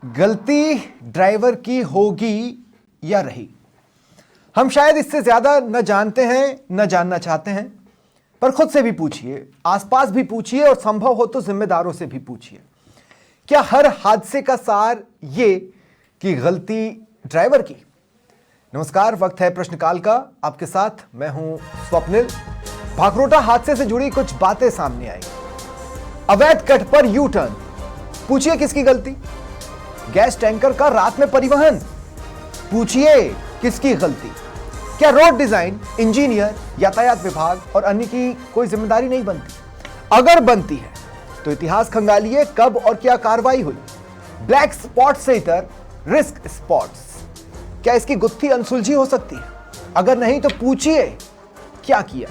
गलती ड्राइवर की होगी या रही। हम शायद इससे ज्यादा न जानते हैं न जानना चाहते हैं, पर खुद से भी पूछिए, आसपास भी पूछिए और संभव हो तो जिम्मेदारों से भी पूछिए। क्या हर हादसे का सार ये कि गलती ड्राइवर की? नमस्कार, वक्त है प्रश्नकाल का। आपके साथ मैं हूं स्वप्निल। भाखरोटा हादसे से जुड़ी कुछ बातें सामने आई। अवैध कट पर यू टर्न, पूछिए किसकी गलती? गैस टैंकर का रात में परिवहन, पूछिए किसकी गलती? क्या रोड डिजाइन, इंजीनियर, यातायात विभाग और अन्य की कोई जिम्मेदारी नहीं बनती? अगर बनती है तो इतिहास खंगालिए, कब और क्या कार्रवाई हुई? ब्लैक स्पॉट से इतर रिस्क स्पॉट्स, क्या इसकी गुत्थी अनसुलझी हो सकती है? अगर नहीं तो पूछिए क्या किया?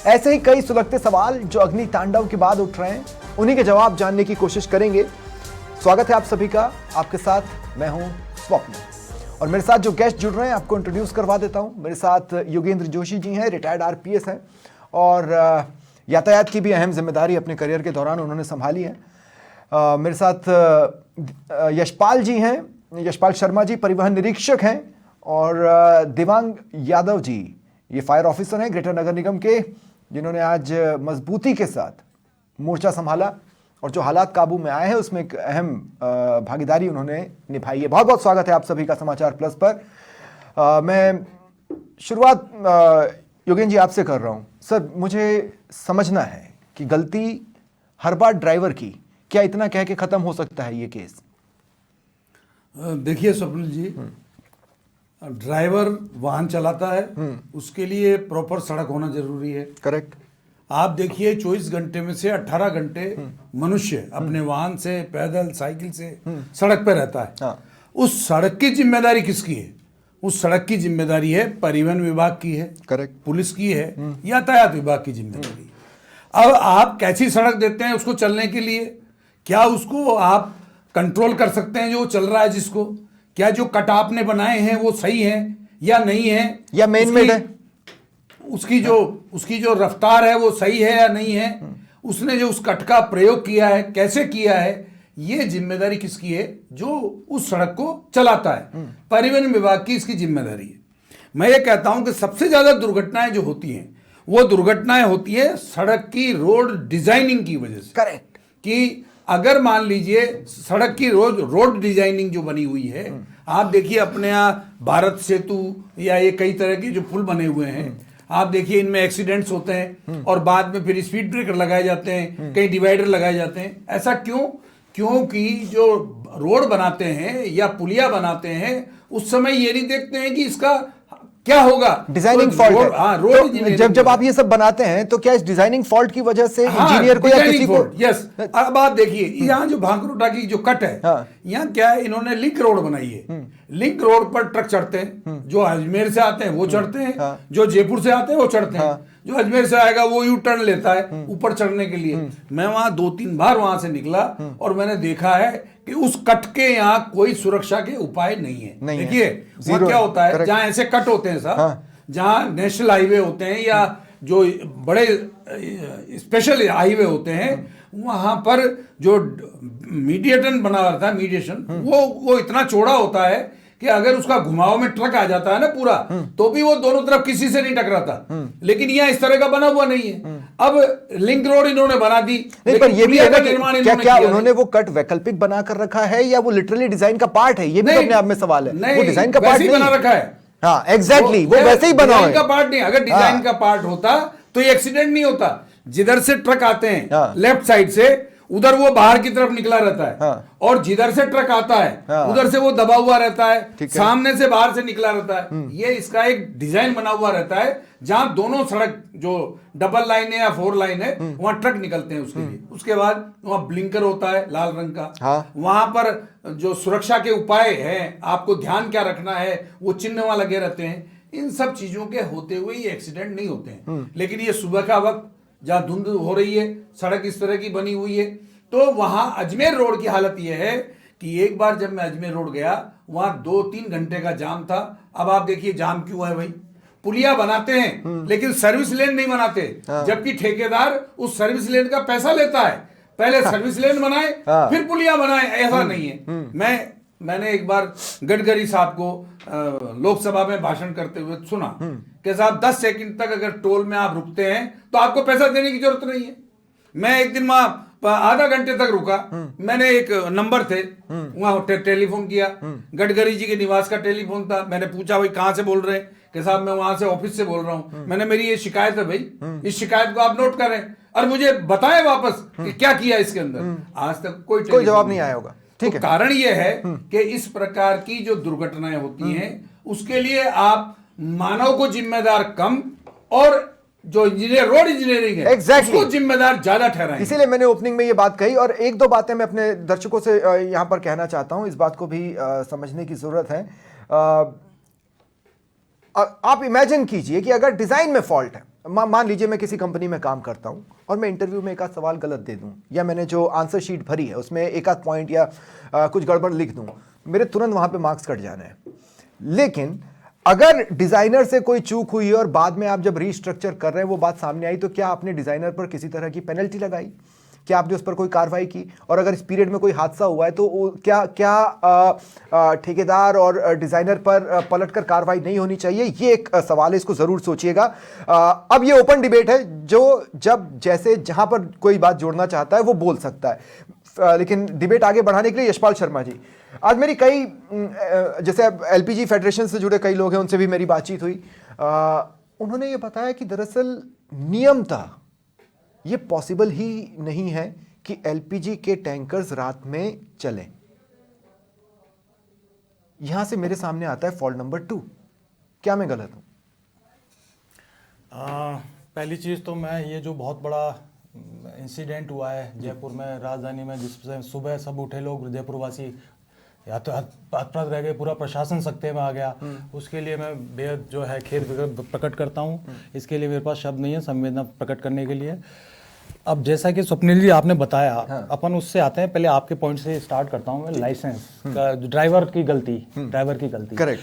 ऐसे ही कई सुलगते सवाल जो अग्नि तांडव के बाद उठ रहे हैं, उन्हीं के जवाब जानने की कोशिश करेंगे। स्वागत है आप सभी का। आपके साथ मैं हूं स्वप्न, और मेरे साथ जो गेस्ट जुड़ रहे हैं आपको इंट्रोड्यूस करवा देता हूं। मेरे साथ योगेंद्र जोशी जी हैं, रिटायर्ड आरपीएस हैं और यातायात की भी अहम जिम्मेदारी अपने करियर के दौरान उन्होंने संभाली है। मेरे साथ यशपाल जी हैं, यशपाल शर्मा जी परिवहन निरीक्षक हैं, और दिवांग यादव जी ये फायर ऑफिसर हैं ग्रेटर नगर निगम के, जिन्होंने आज मजबूती के साथ मोर्चा संभाला और जो हालात काबू में आए हैं उसमें एक अहम भागीदारी उन्होंने निभाई है। बहुत बहुत स्वागत है आप सभी का समाचार प्लस पर। मैं शुरुआत योगेंद्र जी आपसे कर रहा हूं। सर, मुझे समझना है कि गलती हर बार ड्राइवर की, क्या इतना कह के खत्म हो सकता है ये केस? देखिए स्वप्निल जी, ड्राइवर वाहन चलाता है, उसके लिए प्रॉपर सड़क होना जरूरी है। करेक्ट। आप देखिए 24 घंटे में से 18 घंटे मनुष्य अपने वाहन से, पैदल, साइकिल से सड़क पर रहता है। हाँ। उस सड़क की जिम्मेदारी किसकी है? उस सड़क की जिम्मेदारी है परिवहन विभाग की है, करेक्ट, पुलिस की है, यातायात विभाग की जिम्मेदारी है। अब आप कैसी सड़क देते हैं उसको चलने के लिए? क्या उसको आप कंट्रोल कर सकते हैं जो चल रहा है जिसको? क्या जो कट आपने बनाए हैं वो सही है या नहीं है, या मेन मेड है? उसकी जो रफ्तार है वो सही है या नहीं है? उसने जो उस कट का प्रयोग किया है कैसे किया है? ये जिम्मेदारी किसकी है? जो उस सड़क को चलाता है, परिवहन विभाग की इसकी जिम्मेदारी है। मैं ये कहता हूं कि सबसे ज्यादा दुर्घटनाएं जो होती हैं वो दुर्घटनाएं होती है सड़क की रोड डिजाइनिंग की वजह से। करेक्ट। कि अगर मान लीजिए सड़क की रोड डिजाइनिंग जो बनी हुई है, आप देखिए अपने यहाँ भारत सेतु या ये कई तरह के जो पुल बने हुए हैं, आप देखिए इनमें एक्सीडेंट्स होते हैं और बाद में फिर स्पीड ब्रेकर लगाए जाते हैं, कहीं डिवाइडर लगाए जाते हैं। ऐसा क्यों? क्योंकि जो रोड बनाते हैं या पुलिया बनाते हैं उस समय ये नहीं देखते हैं कि इसका क्या होगा, डिजाइनिंग फॉल्ट है। हाँ, रोड तो जब आप ये सब बनाते हैं तो क्या इस डिजाइनिंग फॉल्ट की वजह से इंजीनियर को या किसी को? यस। अब आप देखिए यहाँ जो भाखरोटा की जो कट है, यहाँ क्या है, इन्होंने लिंक रोड बनाई है। लिंक रोड पर ट्रक चढ़ते हैं, जो अजमेर से आते हैं वो चढ़ते हैं, जो जयपुर से आते हैं वो चढ़ते हैं, जो अजमेर से आएगा वो यू टर्न लेता है ऊपर चढ़ने के लिए। मैं वहां 2-3 बार वहां से निकला और मैंने देखा है कि उस कट के यहाँ कोई सुरक्षा के उपाय नहीं है। देखिए वहां क्या होता है, जहां ऐसे कट होते हैं साहब, जहां नेशनल हाईवे होते हैं या जो बड़े स्पेशल हाईवे होते हैं, वहां पर जो मीडिएशन बना रहता है, मीडिएशन वो इतना चौड़ा होता है कि अगर उसका घुमाव में ट्रक आ जाता है ना पूरा, तो भी वो दोनों तरफ किसी से नहीं टकराता। लेकिन यहाँ इस तरह का बना हुआ नहीं है। अब लिंक रोड इन्होंने बना दी, नहीं, पर ये भी है निर्माण क्या उन्होंने वो कट वैकल्पिक बना कर रखा है या वो लिटरली डिजाइन का पार्ट है? ये भी अपने आप में सवाल है। वो डिजाइन का पार्ट नहीं बना रखा है। हाँ एग्जैक्टली, वो वैसे ही बना है, का पार्ट नहीं। अगर डिजाइन का पार्ट होता तो ये एक्सीडेंट नहीं होता। जिधर से ट्रक आते हैं लेफ्ट साइड से, उधर वो बाहर की तरफ निकला रहता है, और जिधर से ट्रक आता है उधर से वो दबा हुआ रहता है, सामने से बाहर से निकला रहता है। ये इसका एक डिजाइन बना हुआ रहता है, जहां दोनों सड़क जो डबल लाइन है या 4 लाइन है वहां ट्रक निकलते हैं उसके लिए। उसके बाद वहां ब्लिंकर होता है लाल रंग का। वहां पर जो सुरक्षा के उपाय हैं, आपको ध्यान क्या रखना है, वो चिन्ह वहां लगे रहते हैं। इन सब चीजों के होते हुए ये एक्सीडेंट नहीं होते हैं। लेकिन ये सुबह का वक्त जहां धुंध हो रही है, सड़क इस तरह की बनी हुई है, तो वहां अजमेर रोड की हालत यह है कि एक बार जब मैं अजमेर रोड गया, वहां 2-3 घंटे का जाम था। अब आप देखिए जाम क्यों है भाई? पुलिया बनाते हैं लेकिन सर्विस लेन नहीं बनाते, जबकि ठेकेदार उस सर्विस लेन का पैसा लेता है। पहले सर्विस लेन बनाए फिर पुलिया बनाए, ऐसा नहीं है। मैंने एक बार गडकरी साहब को लोकसभा में भाषण करते हुए सुना कि साहब 10 सेकंड तक अगर टोल में आप रुकते हैं तो आपको पैसा देने की जरूरत नहीं है। मैं एक दिन वहां आधा घंटे तक रुका, मैंने एक नंबर थे वहां टेलीफोन किया, गडकरी जी के निवास का टेलीफोन था। मैंने पूछा भाई कहां से बोल रहे हैं? कि साहब मैं वहां से ऑफिस से बोल रहा हूं, मैंने मेरी ये शिकायत है भाई, इस शिकायत को आप नोट करें और मुझे बताएं वापस कि क्या किया इसके अंदर। आज तक कोई जवाब नहीं आया होगा। ठीक है, कारण ये है कि इस प्रकार की जो दुर्घटनाएं होती हैं उसके लिए आप मानव को जिम्मेदार कम और जो इंजीनियर रोड इंजीनियरिंग है उसको जिम्मेदार ज्यादा ठहराएंगे। इसीलिए मैंने ओपनिंग में ये बात कही। और एक दो बातें मैं अपने दर्शकों से यहां पर कहना चाहता हूं, इस बात को भी समझने की जरूरत है। आप इमेजिन कीजिए कि अगर डिजाइन में फॉल्ट है, मान लीजिए मैं किसी कंपनी में काम करता हूं और मैं इंटरव्यू में एक आध सवाल गलत दे दूं, या मैंने जो आंसर शीट भरी है उसमें एक आध पॉइंट या कुछ गड़बड़ लिख दूं, मेरे तुरंत वहां पे मार्क्स कट जाने हैं। लेकिन अगर डिजाइनर से कोई चूक हुई है और बाद में आप जब रीस्ट्रक्चर कर रहे हैं वो बात सामने आई, तो क्या आपने डिजाइनर पर किसी तरह की पेनल्टी लगाई? क्या आपने उस पर कोई कार्रवाई की? और अगर इस पीरियड में कोई हादसा हुआ है तो क्या ठेकेदार और डिजाइनर पर पलटकर कार्रवाई नहीं होनी चाहिए? ये एक सवाल है, इसको जरूर सोचिएगा। अब ये ओपन डिबेट है, जो जब जैसे जहां पर कोई बात जोड़ना चाहता है वो बोल सकता है। लेकिन डिबेट आगे बढ़ाने के लिए यशपाल शर्मा जी, आज मेरी कई जैसे एलपीजी फेडरेशन से जुड़े कई लोग हैं, उनसे भी मेरी बातचीत हुई। उन्होंने ये बताया कि दरअसल नियमतः ये पॉसिबल ही नहीं है कि एलपीजी के टैंकर्स रात में चलें। यहां से मेरे सामने आता है फॉल्ट नंबर 2। क्या मैं गलत हूं? पहली चीज तो मैं ये जो बहुत बड़ा इंसिडेंट हुआ है जयपुर में, राजधानी में, जिससे सुबह सब उठे लोग जयपुर वासी या तो हतप्रभ रह गए, पूरा प्रशासन सख्ते में आ गया, उसके लिए मैं बेहद जो है खेद प्रकट करता हूँ। इसके लिए मेरे पास शब्द नहीं है संवेदना प्रकट करने के लिए। अब जैसा कि स्वप्निल जी आपने बताया, अपन उससे आते हैं, पहले आपके पॉइंट से स्टार्ट करता हूं मैं। लाइसेंस का ड्राइवर की गलती, करेक्ट,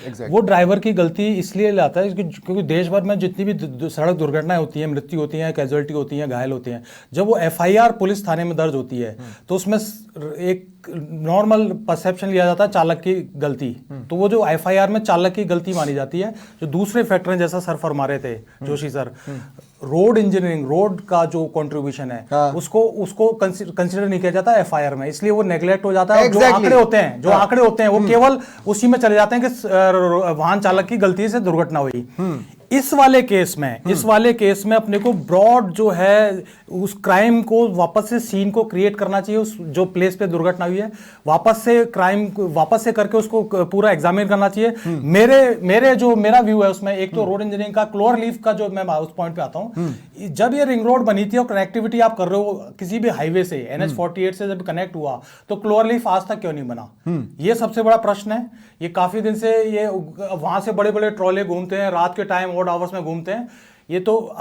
एग्जैक्ट। वो ड्राइवर की गलती इसलिए लाता है क्योंकि देश भर में जितनी भी सड़क दुर्घटनाएं होती हैं, मृत्यु होती है, कैजुअलिटी होती है, घायल होते हैं, जब वो एफआईआर पुलिस थाने में दर्ज होती है तो उसमें एक नॉर्मल परसेप्शन लिया जाता है चालक की गलती, तो वो जो एफआईआर में चालक की गलती मानी जाती है। जो दूसरे फैक्टर हैं, जैसा सर फरमा रहे थे Joshi sir, road engineering, road का जो कंट्रीब्यूशन है उसको कंसीडर नहीं किया जाता एफआईआर में, इसलिए वो नेग्लेक्ट हो जाता है। जो आंकड़े होते हैं वो केवल उसी में चले जाते हैं कि वाहन चालक की गलती से दुर्घटना हुई। इस वाले केस में अपने को ब्रॉड जो है उस क्राइम को वापस से सीन को क्रिएट करना चाहिए, उस जो प्लेस पे दुर्घटना हुई है वापस से करके उसको पूरा एग्जामिन करना चाहिए। मेरा व्यू है उसमें, एक तो रोड इंजीनियरिंग का क्लोर लीफ का, जो मैं उस पॉइंट पे आता हूं, जब ये रिंग रोड बनी थी और कनेक्टिविटी आप कर रहे हो किसी भी हाईवे से, NH 48 से जब कनेक्ट हुआ तो क्लोर लीफ आज तक क्यों नहीं बना? ये सबसे बड़ा प्रश्न है। ये काफी दिन से ये वहां से बड़े बड़े ट्रॉले घूमते हैं, रात के टाइम ऑड आवर्स में घूमते हैं। ये तो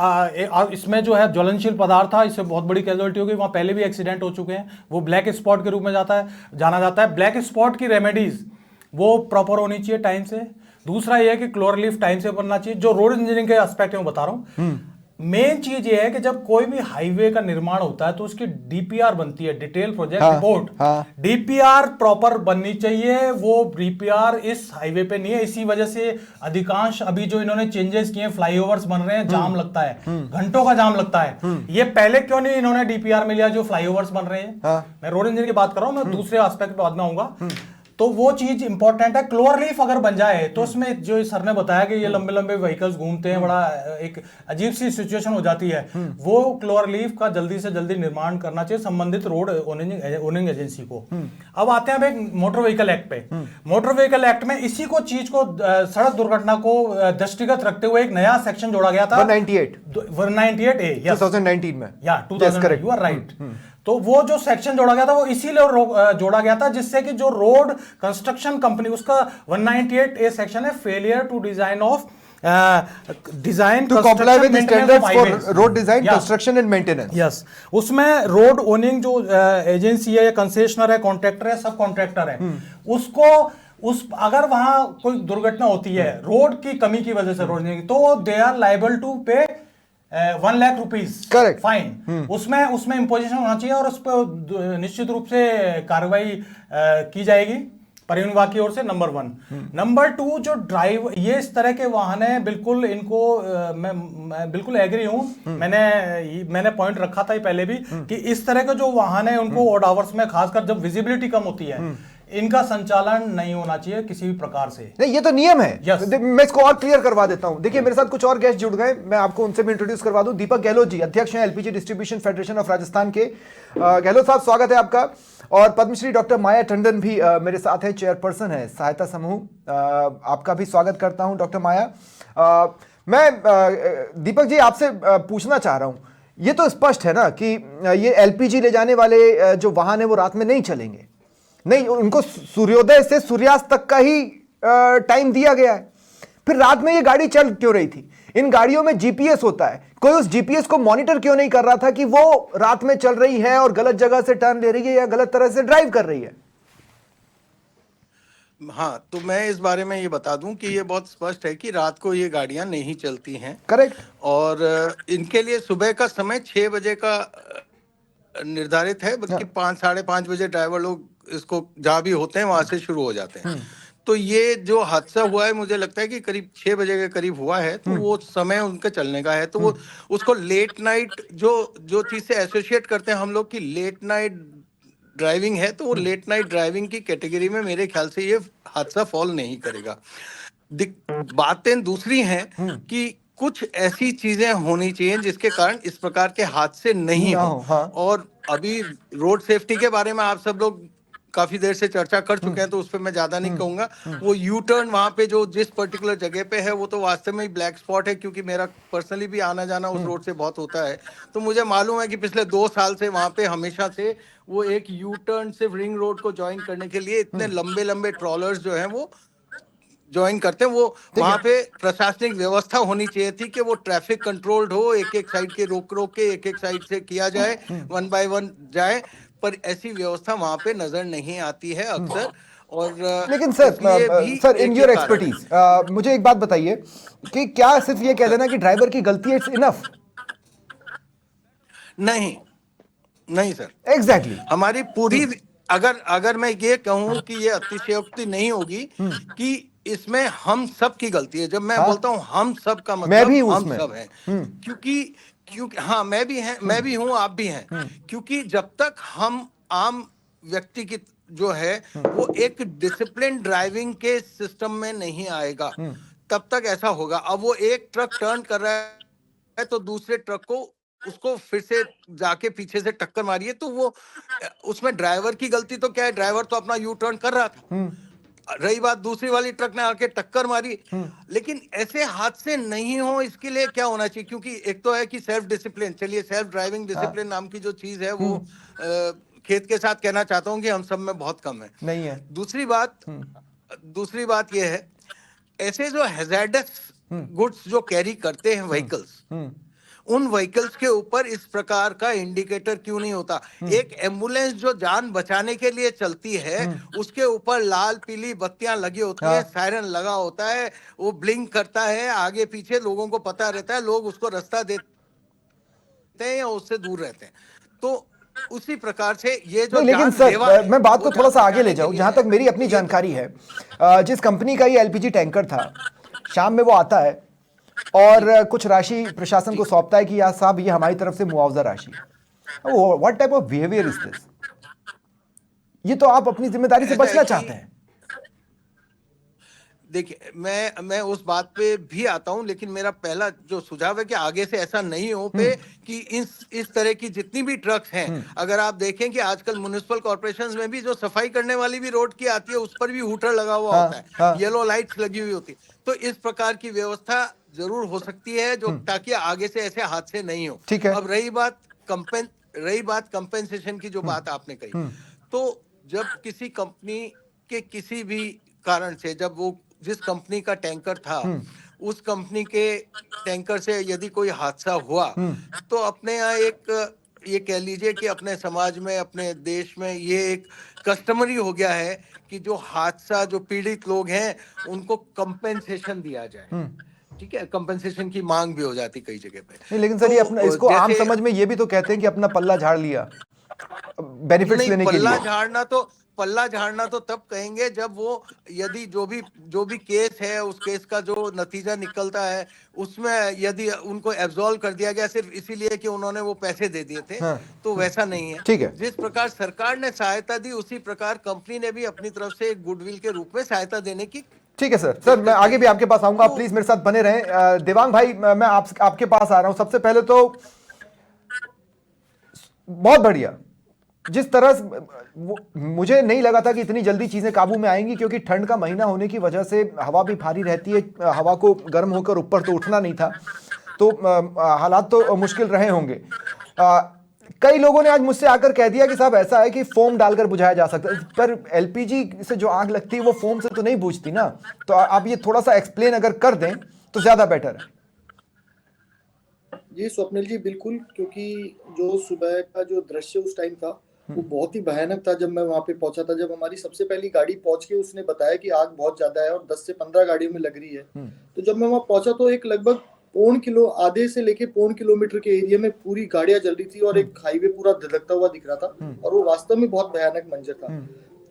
इसमें जो है ज्वलनशील पदार्थ था, इससे बहुत बड़ी कैजुअलिटी हो गई। वहां पहले भी एक्सीडेंट हो चुके हैं। वो ब्लैक स्पॉट के रूप में जाना जाता है। ब्लैक स्पॉट की रेमेडीज वो प्रॉपर होनी चाहिए टाइम से। दूसरा ये है कि क्लोर लीफ टाइम से बनना चाहिए। जो रोड इंजीनियरिंग के एस्पेक्ट में बता रहा हूं, मेन चीज ये है कि जब कोई भी हाईवे का निर्माण होता है तो उसकी डीपीआर बनती है, detail project report. DPR proper बननी चाहिए। वो डीपीआर इस हाईवे पे नहीं है, इसी वजह से अधिकांश अभी जो इन्होंने चेंजेस किए, फ्लाईओवर्स बन रहे हैं, जाम लगता है, घंटों का जाम लगता है। ये पहले क्यों नहीं इन्होंने डीपीआर में लिया जो फ्लाईओवर्स बन रहे हैं? मैं रोड इंजीनियर की बात कर रहा हूं, मैं दूसरे एस्पेक्ट पे बाद में आऊंगा। तो वो चीज इंपॉर्टेंट है। क्लोर लीफ अगर बन जाए तो उसमें जो सर ने बताया कि ये लंबे लंबे व्हीकल्स घूमते हैं, बड़ा एक अजीब सी सिचुएशन हो जाती है। वो क्लोर लीफ का जल्दी से जल्दी निर्माण करना चाहिए संबंधित रोड ओनिंग एजेंसी को। अब आते हैं एक मोटर व्हीकल एक्ट पे। मोटर व्हीकल एक्ट में इसी को चीज को, सड़क दुर्घटना को दृष्टिगत रखते हुए एक नया सेक्शन जोड़ा गया था, 198A 2019 में। या 2000, यू आर राइट। तो वो जो सेक्शन जोड़ा गया था वो इसीलिए जोड़ा गया था जिससे कि जो रोड कंस्ट्रक्शन कंपनी, उसका 198A सेक्शन है, failure to design of design to comply with standards for road design, construction and maintenance. Yes, उसमें रोड ओनिंग जो एजेंसी है या कंसेशनर है, कॉन्ट्रैक्टर है, सब कॉन्ट्रैक्टर है, उसको अगर वहां कोई दुर्घटना होती है रोड की कमी की वजह से, रोड तो दे आर लायबल टू पे ₹1,00,000 Correct. फाइन, उसमें इम्पोजिशन होना चाहिए और उस पर निश्चित रूप से कार्रवाई की जाएगी परिवहन विभाग की ओर से। नंबर 1। नंबर 2, जो ड्राइव ये इस तरह के वाहन है, बिल्कुल इनको मैं बिल्कुल एग्री हूं। मैंने पॉइंट रखा था पहले भी कि इस तरह के जो वाहन है उनको ऑड आवर्स में, खासकर जब विजिबिलिटी कम होती है, इनका संचालन नहीं होना चाहिए किसी भी प्रकार से। नहीं, ये तो नियम है। Yes. मैं इसको और क्लियर करवा देता हूं। देखिए, मेरे साथ कुछ और गेस्ट जुड़ गए, मैं आपको उनसे भी इंट्रोड्यूस करवा दूं। दीपक गहलोत जी, अध्यक्ष हैं LPG distribution federation of Rajasthan के। गहलोत साहब, स्वागत है आपका। और पद्मश्री डॉक्टर माया टंडन भी मेरे साथ हैं, चेयरपर्सन है सहायता समूह। आपका भी स्वागत करता हूं डॉक्टर माया। मैं दीपक जी आपसे पूछना चाह रहा हूं, ये तो स्पष्ट है ना कि ये एलपीजी ले जाने वाले जो वाहन है वो रात में नहीं चलेंगे, नहीं, उनको सूर्योदय से सूर्यास्त तक का ही टाइम दिया गया है। फिर रात में ये गाड़ी चल क्यों रही थी? इन गाड़ियों में जीपीएस होता है, कोई उस जीपीएस को मॉनिटर क्यों नहीं कर रहा था कि वो रात में चल रही है और गलत जगह से टर्न ले रही है या गलत तरह से ड्राइव कर रही है? हाँ, तो मैं इस बारे में ये बता दूं कि ये बहुत स्पष्ट है कि रात को ये गाड़ियां नहीं चलती हैं। करेक्ट। और इनके लिए सुबह का समय 6 बजे का निर्धारित है, बल्कि 5, साढ़े 5 बजे ड्राइवर लोग इसको जहाँ भी होते हैं वहां से शुरू हो जाते हैं। तो ये जो हादसा हुआ है, मुझे लगता है कि करीब 6 बजे के करीब हुआ है, तो वो समय उनके चलने का है। तो वो उसको लेट नाइट जो चीज से एसोसिएट करते हैं हम लोग की लेट नाइट ड्राइविंग है, तो वो लेट नाइट ड्राइविंग की कैटेगरी में मेरे ख्याल से ये हादसा फॉल नहीं करेगा। बातें दूसरी हैं कि कुछ ऐसी चीजें होनी चाहिए जिसके कारण इस प्रकार के हादसे नहीं हो। हाँ। और अभी रोड सेफ्टी के बारे में आप सब लोग काफी देर से चर्चा कर चुके हैं, तो उस पर मैं ज्यादा नहीं कहूंगा। वो यू टर्न वहां पे जो जिस पर्टिकुलर जगह पे है, वो तो वास्तव में ब्लैक स्पॉट है, क्योंकि मेरा पर्सनली भी आना जाना उस रोड से बहुत होता है। तो मुझे मालूम है कि पिछले 2 साल से वहां पे हमेशा से वो एक यू टर्न सिर्फ रिंग रोड को ज्वाइन करने के लिए इतने लंबे लंबे ट्रॉलर्स जो हैं वो ज्वाइन करते हैं। वो वहां पे प्रशासनिक व्यवस्था होनी चाहिए थी कि वो ट्रैफिक कंट्रोल्ड हो, एक एक साइड के रोक के एक एक साइड से किया जाए, 1 बाय 1 जाए, पर ऐसी व्यवस्था वहां पे नजर नहीं आती है अक्सर। और लेकिन सर इन योर एक्सपर्टीज मुझे एक बात बताइए कि क्या सिर्फ ये कह देना कि ड्राइवर की गलती है इट्स इनफ? नहीं सर, एग्जैक्टली हमारी पूरी, अगर मैं ये कहूं कि ये अतिशयोक्ति नहीं होगी कि इसमें हम सब की गलती है। जब मैं बोलता हूं हम सब का मतलब मैं भी हम सब हैं, क्योंकि हाँ, मैं भी हूं, आप भी हैं। क्योंकि जब तक हम आम व्यक्ति की जो है वो एक डिसिप्लिन ड्राइविंग के सिस्टम में नहीं आएगा, तब तक ऐसा होगा। अब वो एक ट्रक टर्न कर रहा है तो दूसरे ट्रक को उसको फिर से जाके पीछे से टक्कर मारी है, तो वो उसमें ड्राइवर की गलती तो क्या है? ड्राइवर तो अपना यू टर्न कर रहा था। रही बात दूसरी वाली ट्रक ने आके टक्कर मारी। लेकिन ऐसे हादसे नहीं हो, इसके लिए क्या होना चाहिए? क्योंकि एक तो है कि सेल्फ डिसिप्लिन, चलिए सेल्फ ड्राइविंग डिसिप्लिन नाम की जो चीज है वो खेत के साथ कहना चाहता हूं कि हम सब में बहुत कम है, नहीं है। दूसरी बात यह है, ऐसे जो हैजार्डस गुड्स जो कैरी करते हैं व्हीकल्स, उन व्हीकल्स के ऊपर इस प्रकार का इंडिकेटर क्यों नहीं होता? एक एम्बुलेंस जो जान बचाने के लिए चलती है, उसके ऊपर लाल पीली बत्तियां लगी होती है, सायरन लगा होता है, वो ब्लिंक करता है, आगे पीछे लोगों को पता रहता है, लोग उसको रास्ता देते हैं या उससे दूर रहते हैं। तो उसी प्रकार से ये जो लेकिन सर मैं बात को थोड़ा सा आगे ले जाऊं, जहां तक मेरी अपनी जानकारी है, जिस कंपनी का ये एलपीजी टैंकर था, शाम में वो आता है और कुछ राशि प्रशासन को सौंपता है कि यार साहब ये हमारी तरफ से मुआवजा राशि। What type of behaviour is this? ये तो आप अपनी जिम्मेदारी से बचना चाहते हैं। देखिए, मैं उस बात पे भी आता हूं, लेकिन मेरा पहला जो सुझाव है कि आगे से ऐसा नहीं हो पे कि इस तरह की जितनी भी ट्रक्स हैं, अगर आप देखें कि आजकल म्युनिसिपल कॉर्पोरेशंस में भी जो सफाई करने वाली भी रोड की आती है, उस पर भी हूटर लगा हुआ होता है, येलो लाइट्स लगी हुई होती है। तो इस प्रकार की व्यवस्था जरूर हो सकती है जो ताकि आगे से ऐसे हादसे नहीं हो। ठीक है। अब रही बात कंपेंसेशन की जो बात आपने कही, तो जब किसी कंपनी के किसी भी कारण से, जब वो जिस कंपनी का टैंकर था उस कंपनी के टैंकर से यदि कोई हादसा हुआ, तो अपने यहाँ एक ये कह लीजिए कि अपने समाज में, अपने देश में ये एक कस्टमरी हो गया है कि जो हादसा, जो पीड़ित लोग हैं उनको कंपेंसेशन दिया जाए। ठीक है, कंपनसेशन की मांग भी हो जाती कई जगह पे। नहीं, लेकिन सर ये अपना, इसको आम समझ में ये भी तो कहते हैं कि अपना पल्ला झाड़ लिया बेनिफिट्स लेने के लिए। पल्ला झाड़ना तो तब कहेंगे जब वो, यदि जो भी केस है, उस केस का जो नतीजा निकलता है उसमें यदि उनको एब्सॉल्व कर दिया गया सिर्फ इसीलिए कि उन्होंने वो पैसे दे दिए थे, हाँ, तो वैसा नहीं है। ठीक है। जिस प्रकार सरकार ने सहायता दी, उसी प्रकार कंपनी ने भी अपनी तरफ से एक गुडविल के रूप में सहायता देने की। ठीक है सर, मैं आगे भी आपके पास आऊंगा, आप प्लीज मेरे साथ बने रहें। देवांग भाई, मैं आपके पास आ रहा हूं। सबसे पहले तो बहुत बढ़िया, जिस तरह मुझे नहीं लगा था कि इतनी जल्दी चीजें काबू में आएंगी, क्योंकि ठंड का महीना होने की वजह से हवा भी भारी रहती है, हवा को गर्म होकर ऊपर तो उठना नहीं था, तो हालात तो मुश्किल रहे होंगे। कई लोगों ने आज मुझसे आकर कह दिया कि साहब ऐसा है कि फोम डालकर बुझाया जा सकता है, पर एलपीजी से जो आग लगती है वो फोम से तो नहीं बुझती ना। तो आप ये थोड़ा सा एक्सप्लेन अगर कर दें तो ज्यादा बेटर है। जी स्वप्निल जी, बिल्कुल, क्योंकि जो सुबह का जो दृश्य उस टाइम था वो बहुत ही भयानक था। जब मैं वहां पे पहुंचा था, जब हमारी सबसे पहली गाड़ी पहुंच के उसने बताया कि आग बहुत ज्यादा है और 10 से 15 गाड़ियों में लग रही है, तो जब मैं वहां पहुंचा तो एक लगभग आधे से लेके पौन किलोमीटर के एरिया में पूरी गाड़ियां जल रही थी और एक हाईवे पूरा धधकता हुआ दिख रहा था, और वो वास्तव में बहुत भयानक मंजर था।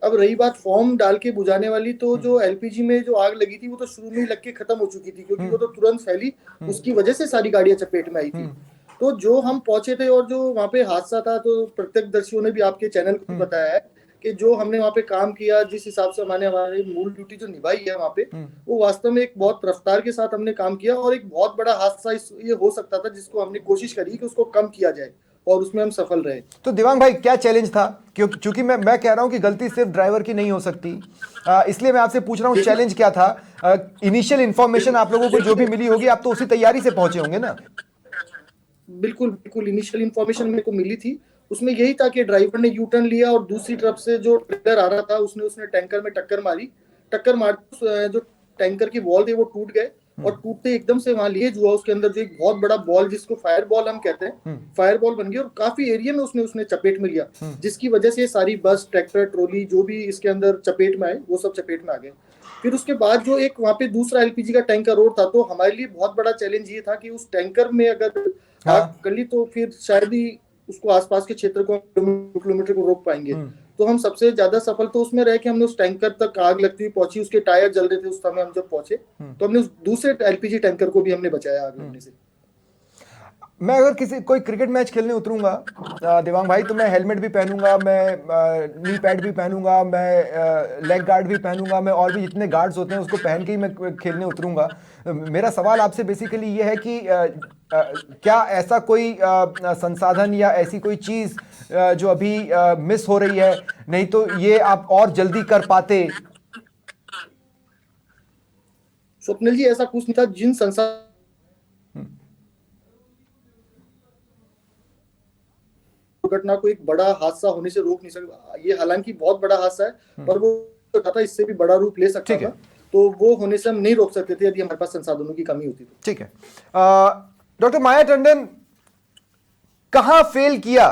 अब रही बात फॉर्म डाल के बुझाने वाली, तो जो एलपीजी में जो आग लगी थी वो तो शुरू में ही लग के खत्म हो चुकी थी, क्योंकि वो तो तुरंत फैली, उसकी वजह से सारी गाड़ियां चपेट में आई थी। तो जो हम पहुंचे थे और जो वहां पे हादसा था, तो प्रत्यक्षदर्शियों ने भी आपके चैनल को भी बताया है कि जो हमने वहां पे काम किया, जिस हिसाब से हमारी मूल ड्यूटी जो निभाई है वहां पे, वो वास्तव में एक बहुत रफ्तार के साथ हमने काम किया, और एक बहुत बड़ा हादसा ये हो सकता था, जिसको हमने कोशिश करी कि उसको कम किया जाए, और उसमें हम सफल रहे। तो देवांग भाई, क्या चैलेंज था? क्योंकि मैं कह रहा हूं कि गलती सिर्फ ड्राइवर की नहीं हो सकती, इसलिए मैं आपसे पूछ रहा हूं चैलेंज क्या था। इनिशियल इंफॉर्मेशन आप लोगों को जो भी मिली होगी, आप तो उसी तैयारी से पहुंचे होंगे ना? बिल्कुल बिल्कुल, इनिशियल इंफॉर्मेशन मेरे को मिली थी, उसमें यही था कि ड्राइवर ने यू टर्न लिया और दूसरी तरफ से जो ट्रेलर आ रहा था उसने टैंकर में टक्कर मार जो टैंकर की वॉल थे वो टूट गए, और टूटते एकदम से वहां लीज हुआ, उसके अंदर जो एक बहुत बड़ा बॉल, जिसको फायर बॉल हम कहते हैं, फायर बॉल बन गया और काफी एरिया में उसने चपेट में लिया, जिसकी वजह से सारी बस, ट्रैक्टर, ट्रॉली जो भी इसके अंदर चपेट में आए, वो सब चपेट में आ गए। फिर उसके बाद जो एक वहां पे दूसरा एलपीजी का टैंकर रोड था, तो हमारे लिए बहुत बड़ा चैलेंज ये था कि उस टैंकर में अगर आग कर ली तो फिर शायद ही उसको आसपास के क्षेत्र को किलोमीटर को रोक पाएंगे। तो हम सबसे ज्यादा सफल तो उसमें रहे कि हमने उस टैंकर तक आग लगती हुई पहुंची, उसके टायर जल रहे थे उस समय हम जब पहुंचे, तो हमने उस दूसरे एलपीजी टैंकर को भी हमने बचाया आग लगने से। मैं अगर कोई क्रिकेट मैच खेलने उतरूंगा देवांग भाई, तो मैं हेलमेट भी पहनूंगा, मैं नी पैड भी पहनूंगा, मैं लेग गार्ड भी पहनूंगा, मैं और भी जितने गार्ड्स होते हैं उसको पहन के ही मैं खेलने उतरूंगा। मेरा सवाल आपसे बेसिकली ये है कि क्या ऐसा कोई संसाधन या ऐसी कोई चीज जो अभी मिस हो रही है, नहीं तो ये आप और जल्दी कर पाते? स्वप्निल जी, ऐसा कुछ नहीं था। जिन संसाधन दुर्घटना को एक बड़ा हादसा होने से रोक नहीं सकता, ये हालांकि बहुत बड़ा हादसा है, पर वो था इससे भी बड़ा रूप ले सकता था, तो वो होने से हम नहीं रोक सकते थे यदि हमारे पास संसाधनों की कमी होती तो। ठीक है, डॉक्टर माया टंडन, कहां फेल किया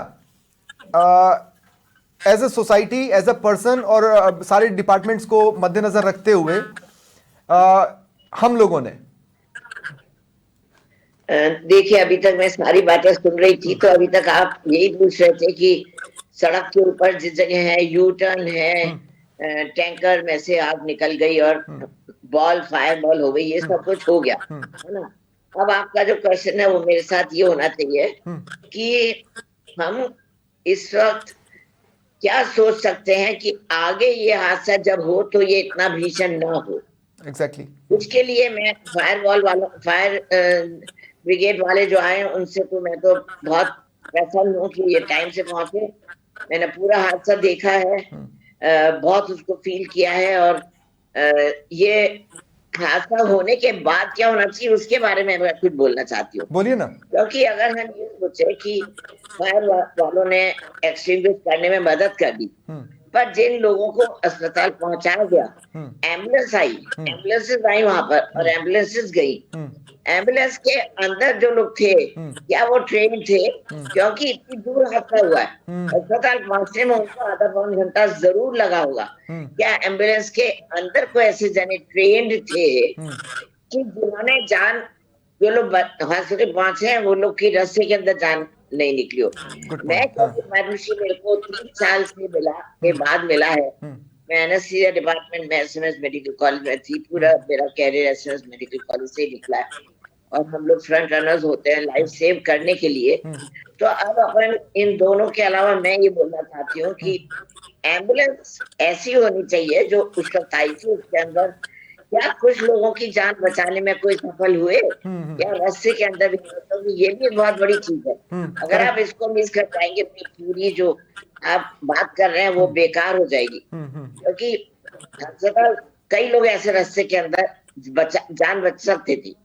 as a society, as a person, और सारे डिपार्टमेंट्स को मद्देनजर रखते हुए हम लोगों ने? देखिए, अभी तक मैं सारी बातें सुन रही थी, तो अभी तक आप यही पूछ रहे थे कि सड़क के ऊपर जिस जगह है यू टर्न है, टैंकर में से आग निकल गई और फायर बॉल हो गई, ये सब कुछ हो गया है ना। अब आपका जो क्वेश्चन है वो मेरे साथ ये होना चाहिए कि हम इस वक्त क्या सोच सकते हैं कि आगे ये हादसा जब हो तो ये इतना भीषण ना हो। एग्जैक्टली। उसके लिए मैं फायर ब्रिगेड वाले जो आए उनसे तो मैं तो बहुत प्रसन्न हूँ कि ये टाइम से पहुंचे। मैंने पूरा हादसा देखा है, बहुत उसको फील किया है, और ये हादसा होने के बाद क्या होना चाहिए उसके बारे में मैं कुछ बोलना चाहती हूँ। बोलिए ना। क्योंकि अगर हम ये सोचे कि फायर वालों ने एक्सटिंग्विश करने में मदद कर दी, पर जिन लोगों को अस्पताल पहुंचाया गया, एम्बुलेंस आई वहां पर, और एम्बुलेंसेस गई, एम्बुलेंस के अंदर जो लोग थे क्या वो ट्रेन थे? क्योंकि इतनी दूर हादसा हुआ है, अस्पताल पहुंचने में उनको आधा पौन घंटा जरूर लगा होगा। क्या एम्बुलेंस के अंदर कोई ऐसे जने ट्रेंड थे कि जिन्होंने जान, जो लोग हॉस्पिटल पहुंचे हैं, वो लोग की रस्से के अंदर जान नहीं निकली हो। मैं पद्मश्री मेरे को 3 साल से मिला के बाद मिला है। मैं एनेस्थीसिया डिपार्टमेंट में एसएमएस मेडिकल कॉलेज में थी, पूरा मेरा कैरियर एसएमएस मेडिकल कॉलेज से ही निकला है, और हम लोग फ्रंट रनर्स होते हैं लाइफ सेव करने के लिए। तो अब अपन इन दोनों के अलावा मैं ये बोलना चाहती हूँ कि एम्बुलेंस ऐसी होनी चाहिए जो उस वक्त आई थी, उसके अंदर क्या कुछ लोगों की जान बचाने में कोई सफल हुए या रस्से के अंदर भी, तो ये भी बहुत बड़ी चीज है। अगर आप इसको मिस कर जाएंगे तो पूरी जो आप बात कर रहे हैं वो बेकार हो जाएगी, क्योंकि कई लोग ऐसे रस्से के अंदर जान बच सकती थी,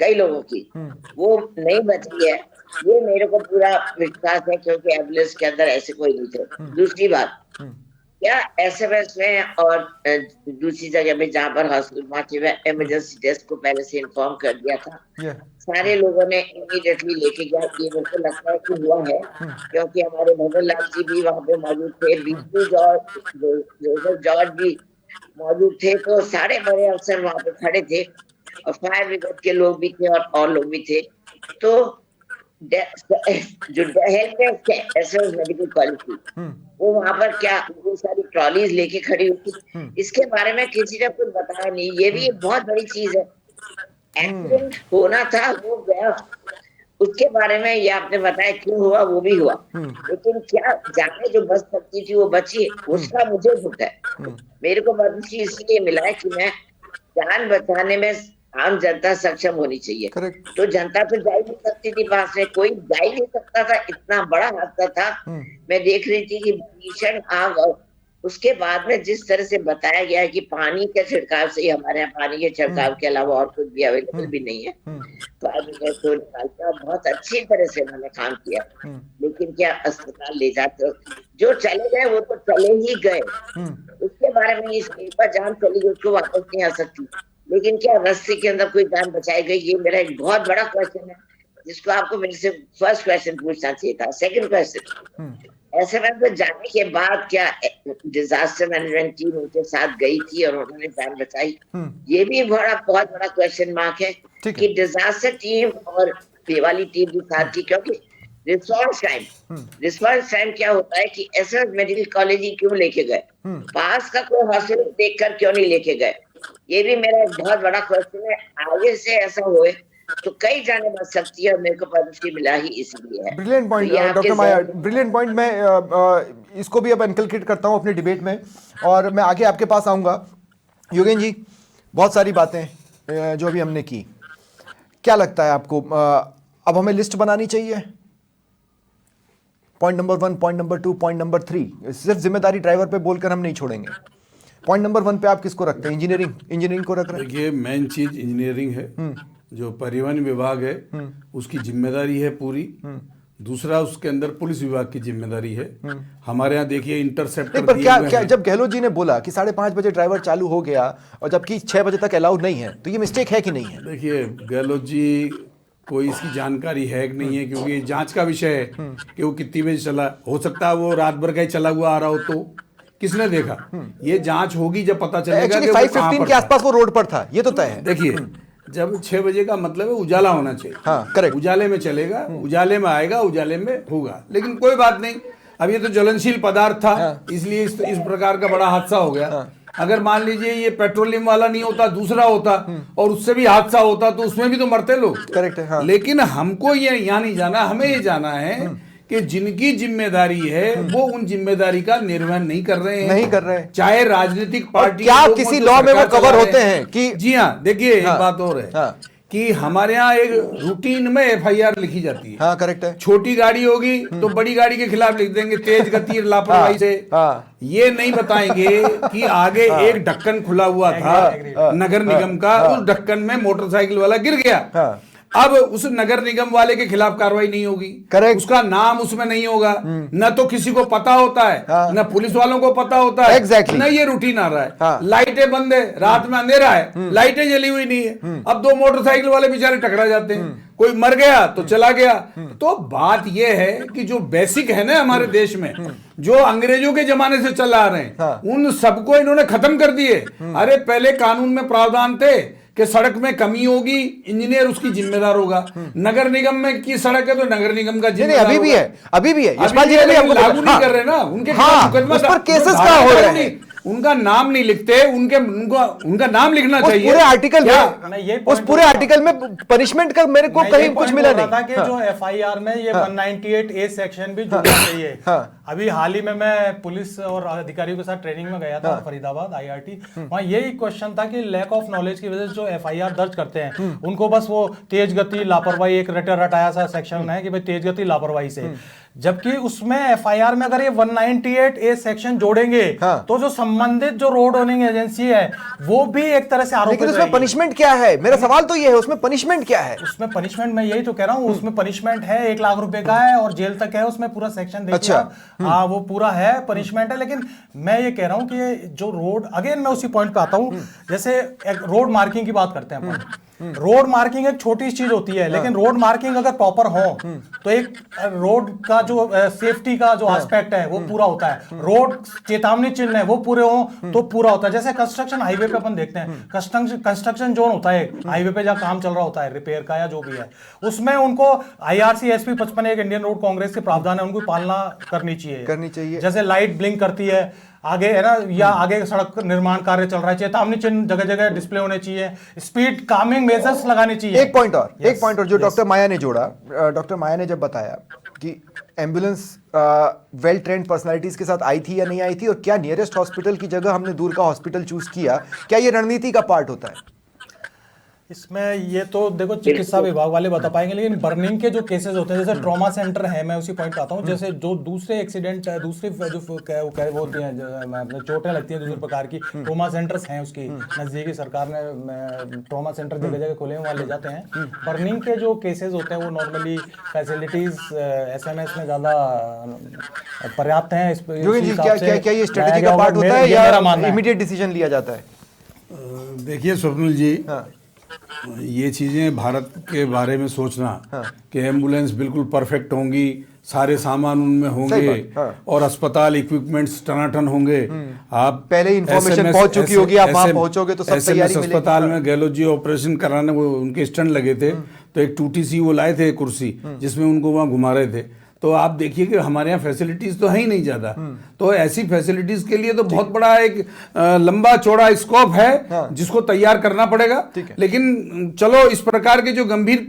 कई लोगों की वो नहीं बची है, ये मेरे को पूरा विश्वास है, क्योंकि एम्बुलेंस के अंदर ऐसे कोई नहीं थे। दूसरी बात, क्या एसएमएस में और दूसरी जगह में जहाँ पर हॉस्पिटल में इमरजेंसी डेस्क को पहले से इन्फॉर्म कर दिया था, सारे लोगों ने इमीडिएटली लेके गया। ये मेरे को लगता है कि हुआ है, क्योंकि हमारे भगत लाल जी भी वहाँ पे मौजूद थे, बिजू जॉर्ज भी मौजूद थे, तो सारे बड़े अफसर वहाँ पे खड़े थे, और फायर ब्रिगेड के लोग भी थे और लोग भी थे। तो जो हेल्थ एसएमएस मेडिकल कॉलेज थी, वो वहां पर क्या वो सारी ट्रॉलीज लेके खड़ी हुई थी, इसके बारे में किसी ने कुछ बताया नहीं। ये भी एक बहुत बड़ी चीज है। एक्सीडेंट होना था, वो गया, उसके बारे में ये आपने बताया क्यों हुआ, वो भी हुआ, लेकिन क्या जाने जो बच सकती थी वो बची, उसका मुझे दुख है। मेरे को पद्मश्री इसलिए मिला है कि मैं जान बचाने में आम जनता सक्षम होनी चाहिए। तो जनता तो जा ही नहीं सकती थी पास में, कोई जा ही नहीं सकता था, इतना बड़ा हादसा था। मैं देख रही थी कि भीषण आग, और उसके बाद में जिस तरह से बताया गया है कि पानी के छिड़काव से ही, हमारे यहाँ पानी के छिड़काव के अलावा और कुछ भी अवेलेबल भी नहीं है, तो आदमी को निकालता, बहुत अच्छी तरह से उन्होंने काम किया। लेकिन क्या अस्पताल ले जाते, जो चले गए वो तो चले ही गए, उसके बारे में इस पर जान चली गई, उसको वापस नहीं आ सकती। लेकिन क्या रस्से के अंदर कोई जान बचाई गई, ये मेरा एक बहुत बड़ा क्वेश्चन है, जिसको आपको मेरे से फर्स्ट क्वेश्चन पूछना चाहिए था। सेकंड क्वेश्चन, एसएमएस में जाने के बाद क्या डिजास्टर मैनेजमेंट टीम उनके साथ गई थी और उन्होंने जान बचाई? ये भी बहुत बड़ा क्वेश्चन मार्क है कि डिजास्टर टीम और ये वाली टीम भी साथ थी, क्योंकि रिस्पॉन्स टाइम क्या होता है कि एसएमएस मेडिकल कॉलेज ही क्यों लेके गए, पास का कोई हॉस्पिटल देखकर क्यों नहीं लेके गए? ये भी मेरा एक बहुत बड़ा क्वेश्चन है। आगे से ऐसा होए तो कई जाने बच सकती है, और मेरे को पद्मश्री मिला ही इसलिए है। ब्रिलियंट पॉइंट डॉक्टर माया, ब्रिलियंट पॉइंट। मैं इसको भी अब इनकलकेट करता हूँ अपनी डिबेट में, और मैं आगे आपके पास आऊँगा। योगेन जी, बहुत सारी बातें जो अभी हमने की, क्या लगता है आपको अब हमें लिस्ट बनानी चाहिए? Point number 1, point number 2, point number 3, सिर्फ जिम्मेदारी ड्राइवर पे बोलकर हम नहीं छोड़ेंगे। पॉइंट नंबर 1 पे आप किसको रखते हैं? इंजीनियरिंग को रख रहे हैं? देखिए, मेन चीज इंजीनियरिंग है, जो परिवहन विभाग है उसकी जिम्मेदारी है पूरी। दूसरा, उसके अंदर पुलिस विभाग की जिम्मेदारी है। हमारे यहाँ देखिए इंटरसेप्टर पर क्या जब गहलोत जी ने बोला कि 5:30 बजे ड्राइवर चालू हो गया और जबकि 6 बजे तक अलाउड नहीं है, तो ये मिस्टेक है कि नहीं है? देखिए, गहलोत जी कोई इसकी जानकारी है कि नहीं है, क्योंकि जांच का विषय है कि वो कितनी बजे चला, हो सकता है वो रात भर का ही चला हुआ आ रहा हो, तो किसने देखा? ये जांच होगी जब पता चलेगा कि 5:15 के आसपास वो रोड पर था, ये तो तय है। देखिए, जब 6 बजे का मतलब है उजाला होना चाहिए। हाँ, करेक्ट। उजाले में चलेगा, उजाले में आएगा, उजाले में होगा। लेकिन कोई बात नहीं, अब ये तो ज्वलनशील पदार्थ था, इसलिए इस प्रकार का बड़ा हादसा हो गया। अगर मान लीजिए ये पेट्रोलियम वाला नहीं होता, दूसरा होता, और उससे भी हादसा होता, तो उसमें भी तो मरते लोग। करेक्ट है। लेकिन हमको ये यहाँ नहीं जाना, हमें ये जाना है कि जिनकी जिम्मेदारी है वो उन जिम्मेदारी का निर्वहन नहीं कर रहे हैं, चाहे राजनीतिक पार्टी। क्या किसी लॉ में वो कवर होते हैं कि? जी हाँ, देखिए, एक बात और है कि हमारे यहाँ एक रूटीन में एफआईआर लिखी जाती है। हाँ, करेक्ट है। छोटी गाड़ी होगी तो बड़ी गाड़ी के खिलाफ लिख देंगे, तेज गति लापरवाही से। ये नहीं बताएंगे कि आगे एक ढक्कन खुला हुआ था नगर निगम का, उस ढक्कन में मोटरसाइकिल वाला गिर गया। अब उस नगर निगम वाले के खिलाफ कार्रवाई नहीं होगी, करेक्ट, उसका नाम उसमें नहीं होगा, न तो किसी को पता होता है, न पुलिस वालों को पता होता है, एग्जैक्टली, न ये रूटीन आ रहा है। लाइटें बंद है, रात में अंधेरा है, लाइटें जली हुई नहीं है, अब दो मोटरसाइकिल वाले बेचारे टकरा जाते हैं, कोई मर गया तो चला गया। तो बात यह है कि जो बेसिक है ना हमारे देश में, जो अंग्रेजों के जमाने से चला आ रहे हैं, उन सबको इन्होंने खत्म कर दिए। अरे पहले कानून में प्रावधान थे कि सड़क में कमी होगी, इंजीनियर उसकी जिम्मेदार होगा। नगर निगम में की सड़क है तो नगर निगम का जिम्मेदार अभी भी होगा। है, अभी भी है, अभी यशपाल जी भी ने भी है, हमको लागू नहीं हाँ, कर रहे ना उनके हाँ, मुकदमा उस पर केसेस कहाँ हो रहे हैं? उनका नाम नहीं लिखते, उनका नाम लिखना उस चाहिए। पूरे आर्टिकल क्या? में, उस पूरे आर्टिकल में पनिशमेंट का मेरे को कहीं कुछ मिला नहीं था कि जो एफआईआर में ये 198A सेक्शन भी जुड़ना चाहिए। अभी हाल ही में मैं पुलिस और अधिकारियों के साथ ट्रेनिंग में गया था फरीदाबाद IRT। वहाँ यही क्वेश्चन था कि लैक ऑफ नॉलेज की वजह से जो एफआईआर दर्ज करते हैं उनको बस वो तेज गति लापरवाही, एक रटाया सा सेक्शन है कि भाई तेज गति लापरवाही से, जबकि उसमें एफआईआर में अगर ये 198A सेक्शन जोड़ेंगे तो जो संबंधित जो रोड ओनिंग एजेंसी है वो भी एक तरह से आरोपित लेकिन उसमें रहेगी। पनिशमेंट क्या है? मेरा सवाल तो ये है, उसमें पनिशमेंट क्या है? उसमें पनिशमेंट मैं यही तो कह रहा हूँ, उसमें पनिशमेंट है 1 लाख रुपए का है और जेल तक है, उसमें पूरा सेक्शन देखिए। अच्छा। हाँ वो पूरा है, पनिशमेंट है। लेकिन मैं ये कह रहा हूँ कि जो रोड, अगेन मैं उसी पॉइंट पे आता हूँ, जैसे एक रोड मार्किंग की बात करते हैं अपन। रोड मार्किंग एक छोटी चीज होती है, लेकिन रोड मार्किंग अगर प्रॉपर हो तो एक रोड का जो सेफ्टी का जो एस्पेक्ट है वो पूरा होता है। रोड चेतावनी चिन्ह है वो पूरे हो तो पूरा होता है। जैसे कंस्ट्रक्शन हाईवे पे अपन देखते हैं, कंस्ट्रक्शन जोन होता है हाईवे पे जहाँ काम चल रहा होता है रिपेयर का या जो भी है, उसमें उनको IRC SP 55 एक इंडियन रोड कांग्रेस के प्रावधान है, उनको पालना करनी चाहिए। जैसे लाइट ब्लिंक करती है आगे है ना, या आगे सड़क निर्माण कार्य चल रहा है, चेतावनी चिन्ह जगह जगह डिस्प्ले होने चाहिए, स्पीड कामिंग मेजर्स लगाने चाहिए। एक पॉइंट और जो डॉक्टर माया ने जोड़ा, डॉक्टर माया ने जब बताया कि एम्बुलेंस वेल ट्रेंड पर्सनालिटीज के साथ आई थी या नहीं आई थी, और क्या नियरेस्ट हॉस्पिटल की जगह हमने दूर का हॉस्पिटल चूज किया, क्या ये रणनीति का पार्ट होता है? इसमें ये तो देखो चिकित्सा विभाग वाले बता पाएंगे, लेकिन बर्निंग के जो केसेस होते हैं, जैसे ट्रॉमा सेंटर है, मैं उसी पॉइंट पे आता हूँ, जैसे जो दूसरे एक्सीडेंट दूसरी जो वो होती हैं चोटें लगती हैं दूसरे प्रकार की, ट्रॉमा सेंटर्स हैं उसकी नजदीकी, सरकार ने ट्रॉमा सेंटर जगह जगह खोले हैं, वहाँ ले जाते हैं। बर्निंग के जो केसेस होते हैं वो नॉर्मली फैसिलिटीज SMS में ज्यादा पर्याप्त हैं। क्या ये स्ट्रेटेजी का पार्ट होता है या इमीडिएट डिसीजन लिया जाता है? देखिए स्वप्निल जी, ये चीजें भारत के बारे में सोचना कि एम्बुलेंस बिल्कुल परफेक्ट होंगी, सारे सामान उनमें होंगे और अस्पताल इक्विपमेंट्स टनाटन होंगे। आप पहले इंफॉर्मेशन पहुंच चुकी होगी, आप वहां पहुंचोगे तो सब तैयारी मिलेगी। अस्पताल में गहलोत जी ऑपरेशन कराने वो उनके स्टंट लगे थे, तो एक टूटी सी वो लाए थे कुर्सी जिसमें उनको वहां घुमा रहे थे। तो आप देखिए कि हमारे यहाँ फैसिलिटीज तो है ही नहीं ज्यादा, तो ऐसी फैसिलिटीज के लिए तो बहुत बड़ा एक लंबा चौड़ा स्कोप है जिसको तैयार करना पड़ेगा। लेकिन चलो, इस प्रकार के जो गंभीर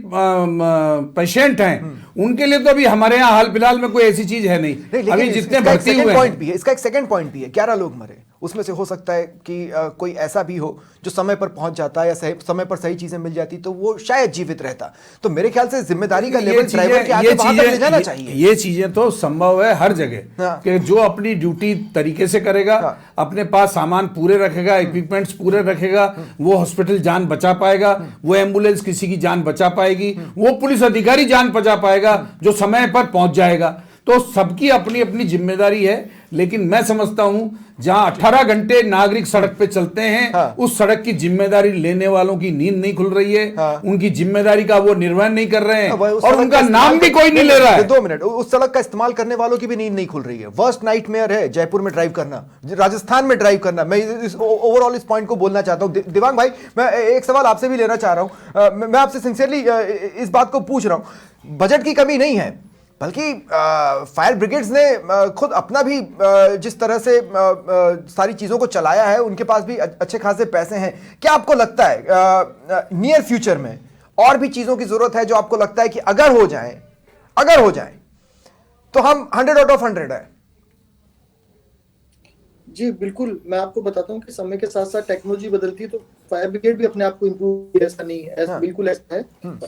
पेशेंट हैं उनके लिए तो अभी हमारे यहाँ हाल फिलहाल में कोई ऐसी चीज है नहीं। अभी जितने भर्ती हुए हैं, इसका एक सेकंड पॉइंट भी है, 11 लोग मरे, उसमें से हो सकता है कि कोई ऐसा भी हो जो समय पर पहुंच जाता है या समय पर सही चीजें मिल जाती तो वो शायद जीवित रहता। तो मेरे ख्याल से जिम्मेदारी का लेवल ड्राइवर के आगे वहां तक ले जाना चाहिए। ये चीजें तो संभव है हर जगह कि जो अपनी ड्यूटी तरीके से करेगा, अपने पास सामान पूरे रखेगा, इक्विपमेंट्स पूरे रखेगा, वो हॉस्पिटल जान बचा पाएगा, वो एम्बुलेंस किसी की जान बचा पाएगी, वो पुलिस अधिकारी जान बचा पाएगा जो समय पर पहुंच जाएगा। तो सबकी अपनी अपनी जिम्मेदारी है। लेकिन मैं समझता हूं जहां 18 घंटे नागरिक सड़क पे चलते हैं, उस सड़क की जिम्मेदारी लेने वालों की नींद नहीं खुल रही है, उनकी जिम्मेदारी का वो निर्वहन नहीं कर रहे हैं और उनका नाम भी कोई नहीं ले रहा है। 2 मिनट, उस सड़क का इस्तेमाल करने वालों की भी नींद नहीं खुल रही है। वर्स्ट नाइटमेयर है जयपुर में ड्राइव करना, राजस्थान में ड्राइव करना। मैं ओवरऑल इस पॉइंट को बोलना चाहता हूं। दिवांग भाई, मैं एक सवाल आपसे भी लेना चाह रहा हूं। मैं आपसे सिंसियरली इस बात को पूछ रहा हूं, बजट की कमी नहीं है, बल्कि फायर ब्रिगेड्स ने खुद अपना भी जिस तरह से सारी चीज़ों को चलाया है, उनके पास भी अच्छे खासे पैसे हैं। क्या आपको लगता है नियर फ्यूचर में और भी चीज़ों की ज़रूरत है जो आपको लगता है कि अगर हो जाए तो हम 100 आउट ऑफ 100 है? जी बिल्कुल, मैं आपको बताता हूँ कि समय के साथ साथ टेक्नोलॉजी बदलती है तो फायर ब्रिगेड भी अपने आप को इम्प्रूव, ऐसा नहीं है, ऐसा बिल्कुल ऐसा है।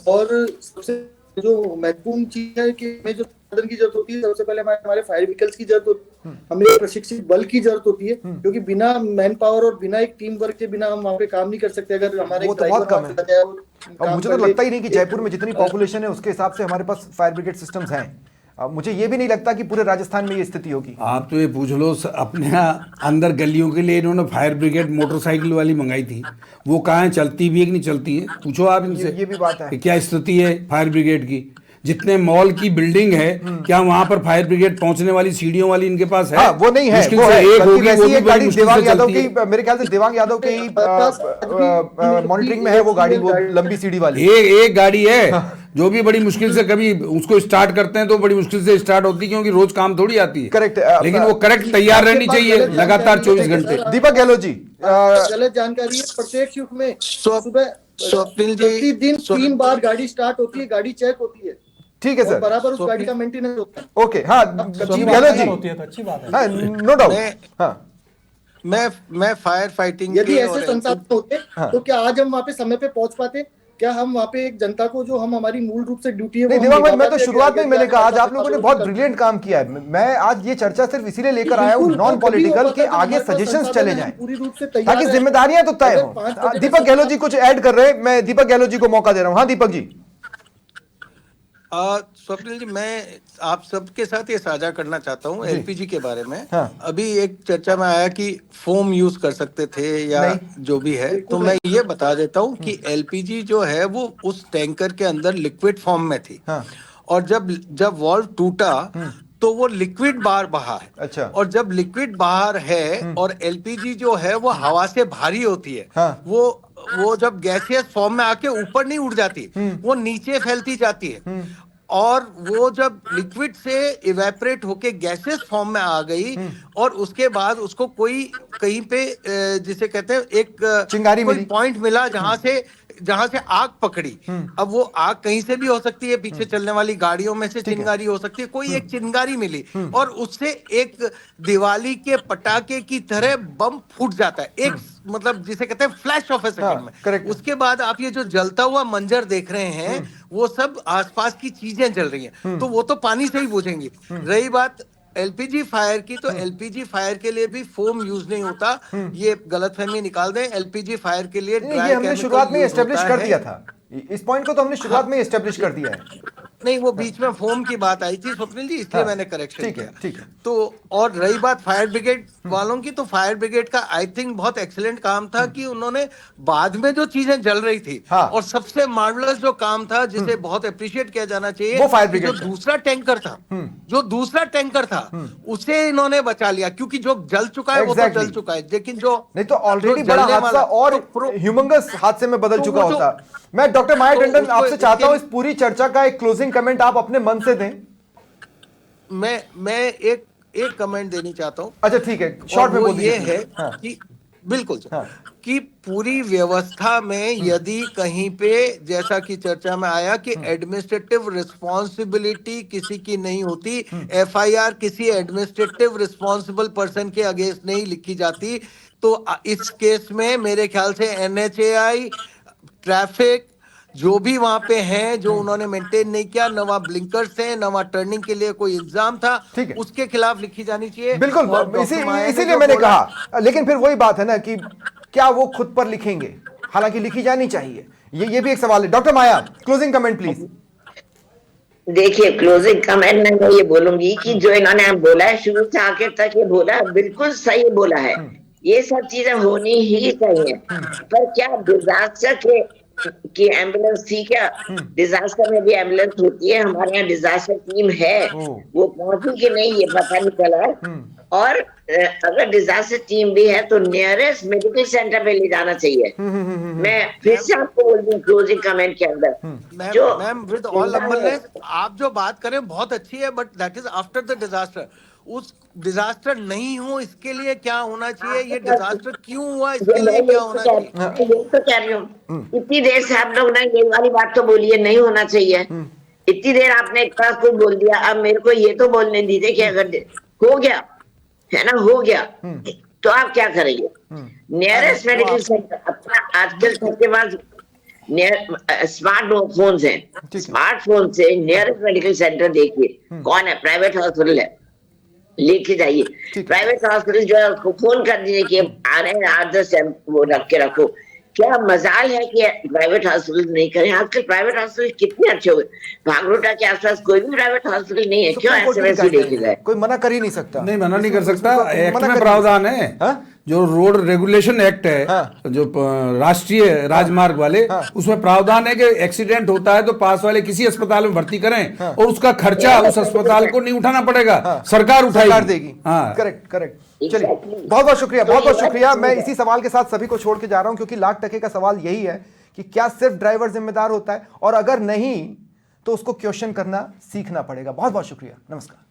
और सबसे जो महत्वपूर्ण चीज है कि हमें जो साधन की जरूरत होती है, सबसे पहले हमारे फायर व्हीकल्स की जरूरत होती है, हमें प्रशिक्षित बल की जरूरत होती है, क्योंकि बिना मैन पावर और बिना एक टीम वर्क के बिना हम वहाँ पे काम नहीं कर सकते। अगर हमारे वो तो बहुत कम है, और मुझे तो लगता ही नहीं कि जयपुर में जितनी पॉपुलेशन है उसके हिसाब से हमारे पास फायर ब्रिगेड सिस्टम्स हैं। मुझे ये भी नहीं लगता कि पूरे राजस्थान में ये स्थिति होगी। आप तो ये पूछ लो, अपने अंदर गलियों के लिए इन्होंने फायर ब्रिगेड मोटरसाइकिल वाली मंगाई थी, वो कहाँ है, चलती भी है कि नहीं चलती है? पूछो आप इनसे, ये भी बात है कि क्या स्थिति है फायर ब्रिगेड की। जितने मॉल की बिल्डिंग है, क्या वहां पर फायर ब्रिगेड पहुंचने वाली सीढ़ियों वाली इनके पास है? हाँ, वो नहीं है, मुश्किल वो से है। एक बल्कि होगी, वैसी वो भी एक बड़ी गाड़ी मुश्किल देवांग से यादव चलती की, है। मेरे ख्याल से देवांग यादव की मॉनिटरिंग में है वो गाड़ी, वो लंबी सीढ़ी वाली। एक गाड़ी है जो भी बड़ी मुश्किल से, कभी उसको स्टार्ट करते हैं तो बड़ी मुश्किल से स्टार्ट होती है, क्योंकि रोज काम थोड़ी आती है। करेक्ट, लेकिन वो करेक्ट तैयार रहनी चाहिए लगातार 24 घंटे। दीपक गहलोत जी, गलत जानकारी है। प्रत्येक शिफ्ट में सुबह स्वप्निल जी, प्रतिदिन 3 बार गाड़ी स्टार्ट होती है, गाड़ी चेक होती है, ठीक है और सर, बराबर उस गाड़ी का मेंटेनेंस होता है। ओके, हाँ जी गहलोत जी, होती है तो अच्छी बात है। हाँ नो डाउट, हाँ मैं फायर फाइटिंग यदि के ऐसे और संसाधन होते तो क्या आज हम वहाँ पे समय पे पहुंच पाते? क्या हम वहाँ पे एक जनता को, जो हम हमारी मूल रूप से ड्यूटी है, नहीं वो हम दिमाग भाई, निभा मैं तो पाते? शुरुआत में अगर मैंने आगे कहा आज जाके आप लोगों ने बहुत ब्रिलियंट काम किया है। मैं आज ये चर्चा सिर्फ इसीलिए लेकर आया हूँ, बिल्कुल, नॉन वो तभी हो पॉलिटिकल, पाता कि है जब आगे हमारे पास सजेशंस संसाधन चले है, जाएं, हम पूरी रूप से तैयार ताकि हैं। जिम्मेदारियां तो तय अगर हों। 5 बजे दीपक गहलोत जी कुछ ऐड कर रहे हैं, मैं दीपक गहलोत जी को मौका दे रहा हूँ। हाँ दीपक जी। स्वप्निल जी, मैं आप सबके साथ ये साझा करना चाहता हूँ एलपीजी के बारे में। हाँ। अभी एक चर्चा में आया कि फोम यूज कर सकते थे या नहीं। जो भी है, तो मैं ये बता देता हूँ कि एलपीजी जो है वो उस टैंकर के अंदर लिक्विड फॉर्म में थी। हाँ। और जब वाल्व टूटा तो वो लिक्विड बाहर बहा है। अच्छा। और जब लिक्विड बाहर है और एलपीजी जो है वो हवा से भारी होती है, हाँ। वो जब गैसियस फॉर्म में आके ऊपर नहीं उड़ जाती, वो नीचे फैलती जाती है। और वो जब लिक्विड से इवेपोरेट होके गैसेस फॉर्म में आ गई, और उसके बाद उसको कोई कहीं पे जिसे कहते हैं एक चिंगारी कोई मिली। पॉइंट मिला जहां से आग पकड़ी। अब वो आग कहीं से भी हो सकती है, पीछे चलने वाली गाड़ियों में से चिंगारी हो सकती है, कोई एक चिंगारी मिली और उससे एक दिवाली के पटाखे की तरह बम फूट जाता है, एक मतलब जिसे कहते हैं फ्लैश ऑफ ए सेकंड में। correct। उसके बाद आप ये जो जलता हुआ मंजर देख रहे हैं, वो सब आसपास की चीजें जल रही हैं, तो वो तो पानी से ही बुझेंगी। रही बात एलपीजी फायर की, तो एलपीजी फायर के लिए भी फोम यूज नहीं होता, ये गलतफहमी निकाल दें। एलपीजी फायर के लिए ये हमने शुरुआत में एस्टेब्लिश कर दिया था, इस पॉइंट को तो हमने शुरुआत में एस्टेब्लिश कर दिया है। नहीं, वो बीच में फोम की बात आई थी स्वप्निल जी, इसलिए मैंने करेक्शन किया। ठीक है। तो और रही बात फायर ब्रिगेड वालों की, तो फायर ब्रिगेड का आई थिंक बहुत एक्सीलेंट काम था कि उन्होंने बाद में जो चीजें जल रही थी, और सबसे मार्वलस जो काम था जिसे बहुत अप्रिशिएट किया जाना चाहिए, वो फायर ब्रिगेड जो दूसरा टैंकर था उसे इन्होंने बचा लिया, क्योंकि जो जल चुका है वो तो जल चुका है, लेकिन जो नहीं तो ऑलरेडी बड़ा हादसा और ह्यूमंगस हादसे में बदल चुका होता। मैं डॉक्टर माया टंडन आपसे चाहता हूं इस पूरी चर्चा का एक क्लोजिंग कमेंट आप अपने मन से दें। मैं एक कमेंट देनी चाहता हूं। अच्छा ठीक है, शॉर्ट में बोल दीजिए। ये है कि बिल्कुल कि पूरी व्यवस्था में यदि कहीं पे, जैसा कि चर्चा में आया कि एडमिनिस्ट्रेटिव रिस्पॉन्सिबिलिटी किसी की नहीं होती, एफआईआर किसी एडमिनिस्ट्रेटिव रिस्पॉन्सिबल पर्सन के अगेंस्ट नहीं लिखी जाती, तो इस केस में मेरे ख्याल से एनएचएआई, ट्रैफिक, जो भी वहां पे हैं, जो उन्होंने मेंटेन नहीं किया, नवा ब्लिंकर्स हैं, नवा टर्निंग के लिए कोई इंतजाम था, उसके खिलाफ लिखी जानी चाहिए। बिल्कुल, इसीलिए मैंने कहा, लेकिन फिर वही बात है ना कि क्या वो खुद पर लिखेंगे, हालांकि लिखी जानी चाहिए, ये भी एक सवाल है। Doctor Maya, closing comment please. देखिए, क्लोजिंग कमेंट में मैं ये बोलूंगी कि जो इन्होंने बोला है, शुरू से आखिर तक ये बोला, बिल्कुल सही बोला है। ये सब चीजें होनी ही चाहिए, पर क्या डिजास्टर की एम्बुलेंस थी क्या? डिजास्टर में भी एम्बुलेंस होती है, हमारे यहाँ डिजास्टर टीम है, वो पहुंची कि नहीं ये पता नहीं चला। और अगर डिजास्टर टीम भी है तो नियरेस्ट मेडिकल सेंटर पे ले जाना चाहिए। मैं फिर से आपको बोल दूं क्लोजिंग कमेंट के अंदर, जो मैम विद ऑल हम्बलनेस, आप जो बात करें बहुत अच्छी है, but that is after the disaster. उस डिजास्टर नहीं हो इसके लिए क्या होना चाहिए, ये डिजास्टर क्यों हुआ इसके लिए क्या होना चाहिए। मैं तो कह रही हूँ, इतनी देर से आप लोग ना ये वाली बात तो बोलिए नहीं होना चाहिए, इतनी देर आपने इतना कुछ बोल दिया, अब मेरे को ये तो बोलने दीजिए कि अगर हो गया है ना, हो गया तो आप क्या करेंगे? नियरेस्ट मेडिकल सेंटर अपना, आजकल सबके पास स्मार्टफोन है, स्मार्टफोन से नियरेस्ट मेडिकल सेंटर देखिए कौन है, प्राइवेट हॉस्पिटल है, लेके जाइए। प्राइवेट हॉस्पिटल जो है उसको फोन कर दीजिए कि आ रहे हैं 8-10 वो रख के रखो। क्या मजाल है कि प्राइवेट हॉस्पिटल नहीं करें? आजकल प्राइवेट हॉस्पिटल कितने अच्छे हो गए, भागरोटा के आसपास कोई भी प्राइवेट हॉस्पिटल नहीं है, क्यों ऐसे वैसे देखे जाए? कोई मना कर ही नहीं सकता। नहीं, मना नहीं कर सकता, एक्ट में प्रावधान है। जो रोड रेगुलेशन एक्ट है, जो राष्ट्रीय राजमार्ग वाले, उसमें प्रावधान है कि एक्सीडेंट होता है तो पास वाले किसी अस्पताल में भर्ती करें और उसका खर्चा उस अस्पताल को नहीं उठाना पड़ेगा, सरकार उठाएगी, देगी। Correct correct. चलिए, बहुत बहुत शुक्रिया, बहुत बहुत शुक्रिया। मैं इसी सवाल के साथ सभी को छोड़ के जा रहा हूं, क्योंकि लाख टके का सवाल यही है कि क्या सिर्फ ड्राइवर जिम्मेदार होता है, और अगर नहीं तो उसको क्वेश्चन करना सीखना पड़ेगा। बहुत बहुत शुक्रिया, नमस्कार।